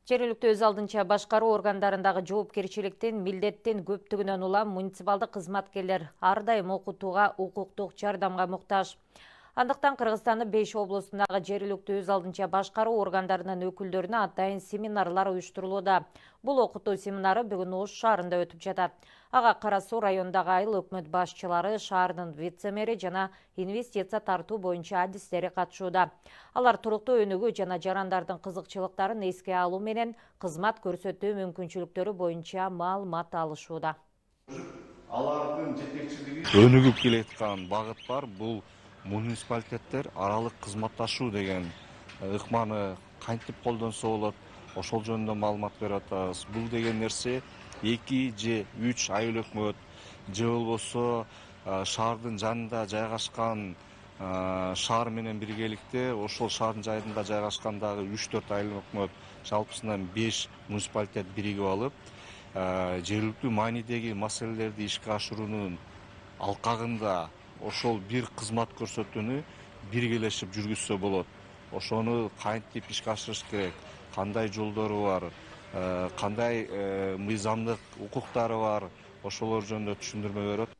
Жергиликтүү өз алдынча башкаруу органдарындагы жоопкерчиликтин милдеттин көптүгүнөн улам муниципалдык кызматкерлер ар дайым окутууга, укуктук жардамга муктаж. Андыктан Кыргызстандын 5 облусундагы жергиликтүү өз алдынча башкаруу органдарынын өкүлдөрүнө атайын семинарлар уюштурулууда. Бул окутуу семинары бүгүн Ош шаарында өтүп жатат. Ага Кара Суу районундагы айыл өкмөт башчылары, шаардын вице-мэри жана инвестиция тартуу боюнча адистери катышууда. Алар туруктуу өнүгүү жана жарандардын кызыкчылыктарын эске алуу менен кызмат көрсөтүү мүмкүнчүлүктөрү боюнча маалымат алышууда. Өнүгүп келаткан багыт бар. Бул муниципалитеттер аралык кызматташуу деген ыкманы кантип колдонсо болот, ошол жөнүндө маалымат берип атабыз. Бул деген нерсе 2 же 3 айыл өкмөт же болбосо шаардын жанында жайгашкан шаар менен биргеликте ошол шаардын жайында жайгашкан дагы 3-4 айыл өкмөт, жалпысынан 5 муниципалитет биригип алып, жергиликтүү маанидеги маселелерди ишке ашыруунун алкагында ошол бир кызмат көрсөтүүнү биргелешип жүргүзсө болот. Ошону кантип ишке ашырыш керек, кандай жолдору бар, кандай мыйзамдык укуктары бар, ошолор жөнүндө түшүндүрмө берет.